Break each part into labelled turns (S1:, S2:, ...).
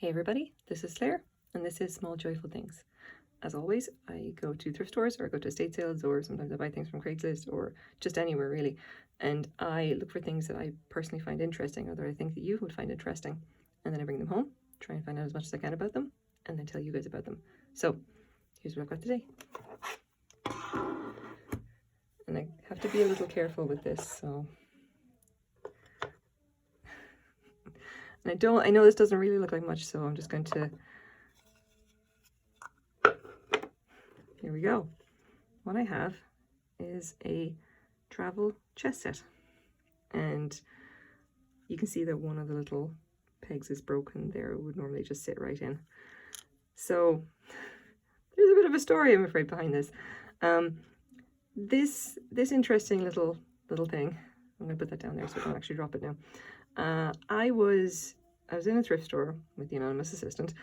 S1: Hey everybody, this is Claire, and this is Small Joyful Things. As always, I go to thrift stores, or I go to estate sales, or sometimes I buy things from Craigslist, or just anywhere really. And I look for things that I personally find interesting, or that I think that you would find interesting. And then I bring them home, try and find out as much as I can about them, and then tell you guys about them. So, here's what I've got today. And I have to be a little careful with this, so... And I know this doesn't really look like much, so I'm just going to... Here we go. What I have is a travel chess set. And you can see that one of the little pegs is broken there. It would normally just sit right in. So there's a bit of a story, I'm afraid, behind this. This interesting little thing, I'm going to put that down there so I don't actually drop it now. I was in a thrift store with the anonymous assistant.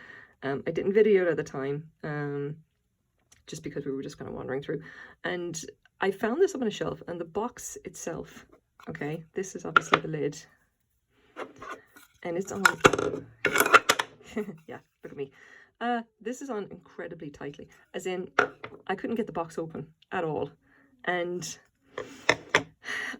S1: I didn't video it at the time, just because we were just kind of wandering through. And I found this up on a shelf, and the box itself, okay, this is obviously the lid. And it's on, yeah, look at me. This is on incredibly tightly, as in I couldn't get the box open at all. And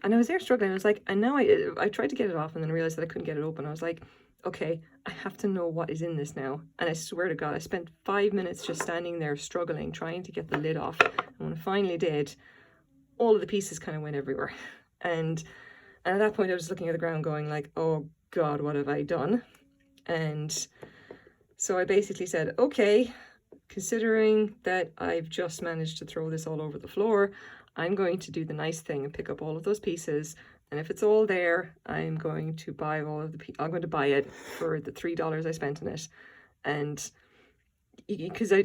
S1: I was there struggling. I was like, and now I tried to get it off and then realized that I couldn't get it open. I was like, okay, I have to know what is in this now. And I swear to God, I spent 5 minutes just standing there struggling, trying to get the lid off. And when I finally did, all of the pieces kind of went everywhere. And at that point I was looking at the ground going like, oh God, what have I done? And so I basically said, okay, considering that I've just managed to throw this all over the floor, I'm going to do the nice thing and pick up all of those pieces. And if it's all there, I'm going to buy I'm going to buy it for the $3 I spent on it. And because I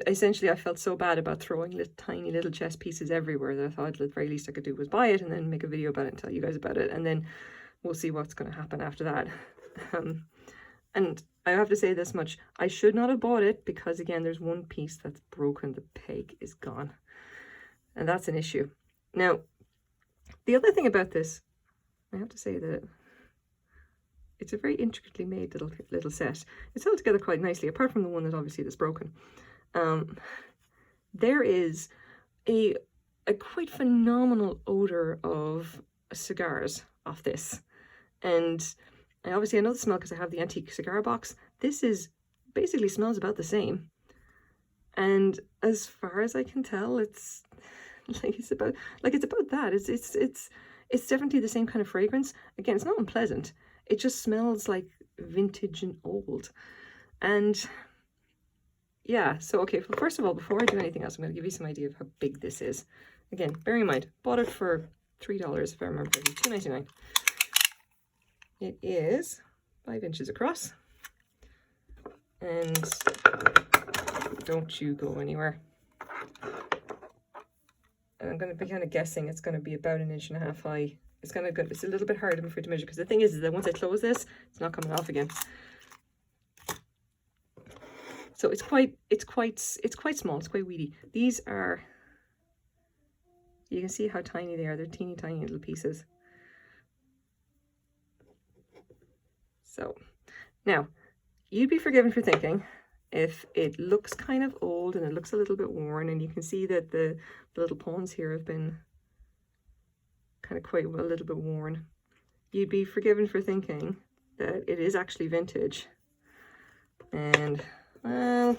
S1: felt so bad about throwing tiny little chess pieces everywhere that I thought the very least I could do was buy it and then make a video about it and tell you guys about it. And then we'll see what's going to happen after that. And I have to say this much, I should not have bought it because again, there's one piece that's broken. The peg is gone. And that's an issue. Now, the other thing about this, I have to say that it's a very intricately made little set. It's held together quite nicely, apart from the one that obviously is broken. There is a quite phenomenal odor of cigars off this. And I know the smell because I have the antique cigar box. This is basically smells about the same. And as far as I can tell, it's about that. It's definitely the same kind of fragrance. Again, it's not unpleasant. It just smells like vintage and old. And yeah, so okay, well, first of all, before I do anything else, I'm going to give you some idea of how big this is. Again, bear in mind, bought it for $3 if I remember correctly, $2.99. It is 5 inches across. And don't you go anywhere. And I'm going to be kind of guessing it's going to be about 1.5 inches high. It's a little bit harder for it to measure because the thing is that once I close this, it's not coming off again. So it's quite small. It's quite weedy. These are, you can see how tiny they are. They're teeny tiny little pieces. So now you'd be forgiven for thinking if it looks kind of old and it looks a little bit worn, and you can see that the little pawns here have been kind of quite a little bit worn. You'd be forgiven for thinking that it is actually vintage. And, well,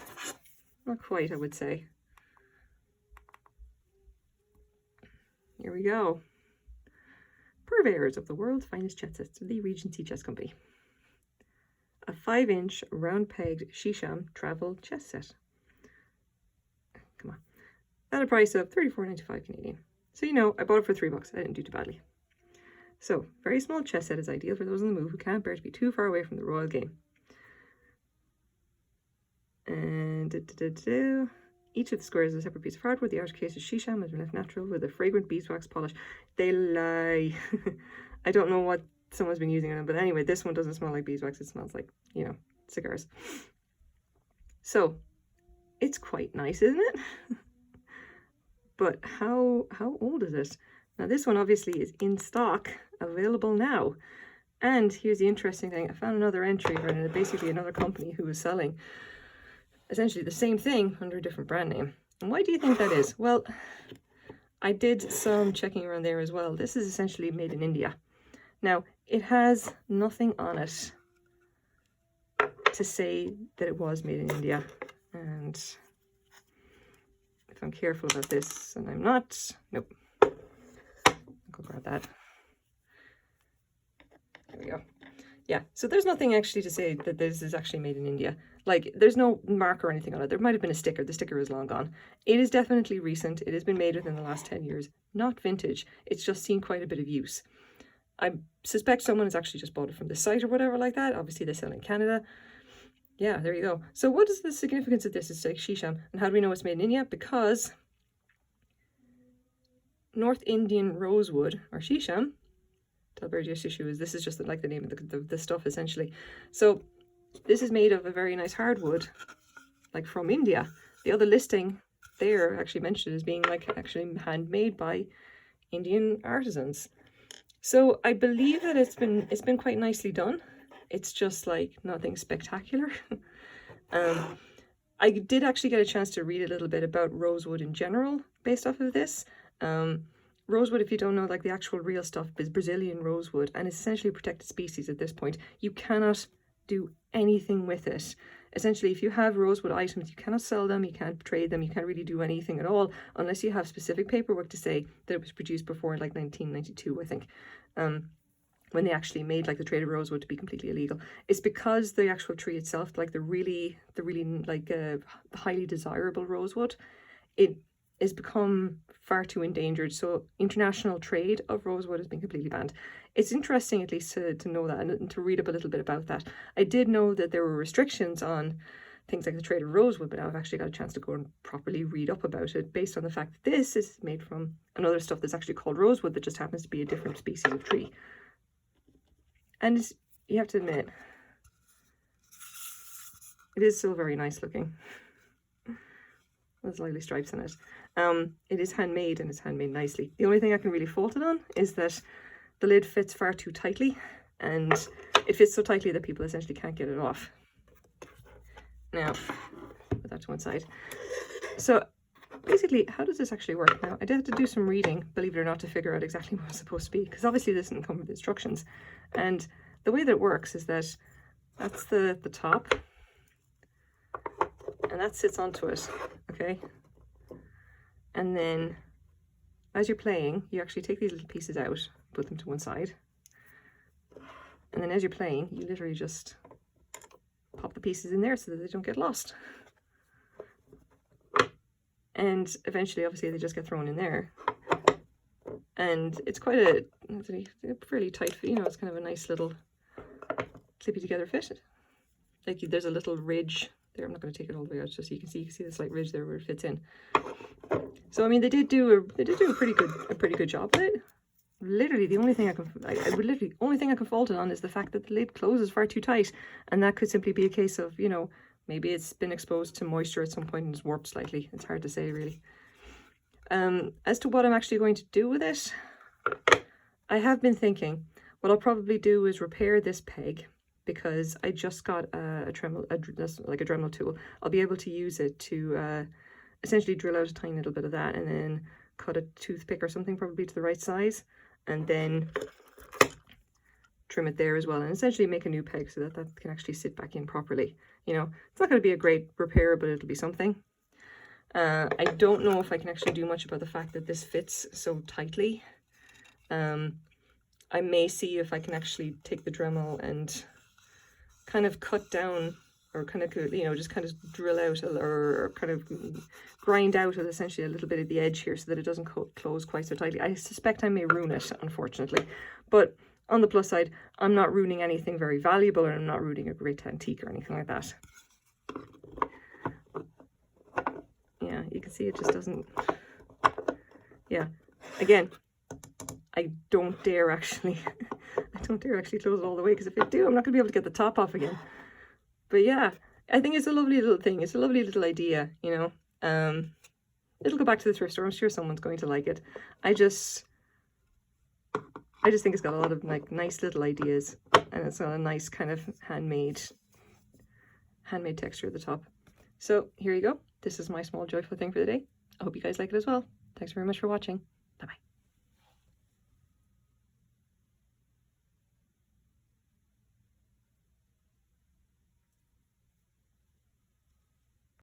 S1: not quite, I would say. Here we go. Purveyors of the world's finest chess sets of the Regency Chess Company. A 5-inch round-pegged Sheesham travel chess set. Come on. At a price of $34.95 Canadian. So you know, I bought it for $3. I didn't do too badly. So, very small chess set is ideal for those on the move who can't bear to be too far away from the royal game. And each of the squares is a separate piece of hardwood. The outer case is Sheesham has been left natural with a fragrant beeswax polish. They lie. I don't know what someone's been using on them, but anyway, this one doesn't smell like beeswax. It smells like, you know, cigars. So it's quite nice, isn't it? But how old is it? Now this one obviously is in stock, available now. And here's the interesting thing. I found another entry for basically another company who was selling essentially the same thing under a different brand name. And why do you think that is? Well, I did some checking around there as well. This is essentially made in India. Now, it has nothing on it to say that it was made in India. And if I'm careful about this, and I'm not, nope. I'll go grab that. There we go. Yeah, so there's nothing actually to say that this is actually made in India. Like, there's no mark or anything on it. There might have been a sticker. The sticker is long gone. It is definitely recent. It has been made within the last 10 years. Not vintage. It's just seen quite a bit of use. I suspect someone has actually just bought it from the site or whatever like that. Obviously, they sell in Canada. Yeah, there you go. So what is the significance of this? It's like Sheesham. And how do we know it's made in India? Because North Indian rosewood, or Sheesham, this is just like the name of the stuff essentially. So this is made of a very nice hardwood, like from India. The other listing there actually mentioned as being like actually handmade by Indian artisans. So I believe that it's been quite nicely done. It's just like nothing spectacular. I did actually get a chance to read a little bit about rosewood in general based off of this. Rosewood, if you don't know, like the actual real stuff, is Brazilian rosewood, and it's essentially a protected species at this point. You cannot do anything with it. Essentially, if you have rosewood items, you cannot sell them, you can't trade them, you can't really do anything at all, unless you have specific paperwork to say that it was produced before like 1992, I think, when they actually made like the trade of rosewood to be completely illegal. It's because the actual tree itself, like the really like highly desirable rosewood, it is become far too endangered. So international trade of rosewood has been completely banned. It's interesting at least to know that and to read up a little bit about that. I did know that there were restrictions on things like the trade of rosewood, but now I've actually got a chance to go and properly read up about it based on the fact that this is made from another stuff that's actually called rosewood that just happens to be a different species of tree. And you have to admit, it is still very nice looking. There's lively stripes in it. It is handmade and it's handmade nicely. The only thing I can really fault it on is that the lid fits far too tightly, and it fits so tightly that people essentially can't get it off. Now, put that to one side. So basically, how does this actually work? Now, I did have to do some reading, believe it or not, to figure out exactly what it's supposed to be, because obviously this didn't come with instructions. And the way that it works is that that's the top, and that sits onto it, okay? And then as you're playing, you actually take these little pieces out, put them to one side. And then as you're playing, you literally just pop the pieces in there so that they don't get lost. And eventually, obviously, they just get thrown in there. And it's quite a fairly tight fit, you know, it's kind of a nice little clippy together fit. Like there's a little ridge there. I'm not going to take it all the way out, just so you can see the slight ridge there where it fits in. So I mean, they did do a pretty good job with it. Literally, the only thing only thing I can fault it on is the fact that the lid closes far too tight, and that could simply be a case of, you know, maybe it's been exposed to moisture at some point and it's warped slightly. It's hard to say, really. As to what I'm actually going to do with it, I have been thinking what I'll probably do is repair this peg, because I just got a Dremel tool. I'll be able to use it to essentially drill out a tiny little bit of that and then cut a toothpick or something probably to the right size, and then trim it there as well, and essentially make a new peg so that that can actually sit back in properly. You know, it's not going to be a great repair, but it'll be something. I don't know if I can actually do much about the fact that this fits so tightly. I may see if I can actually take the Dremel and kind of cut down, or kind of, you know, just kind of drill out or kind of grind out essentially a little bit of the edge here so that it doesn't close quite so tightly. I suspect I may ruin it, unfortunately. But on the plus side, I'm not ruining anything very valuable, or I'm not ruining a great antique or anything like that. Yeah, you can see it just doesn't... Yeah, again, I don't dare actually... I don't dare actually close it all the way, because if I do, I'm not going to be able to get the top off again. But yeah, I think it's a lovely little thing. It's a lovely little idea, you know. It'll go back to the thrift store. I'm sure someone's going to like it. I just think it's got a lot of like nice little ideas and it's got a nice kind of handmade texture at the top. So here you go. This is my small joyful thing for the day. I hope you guys like it as well. Thanks very much for watching.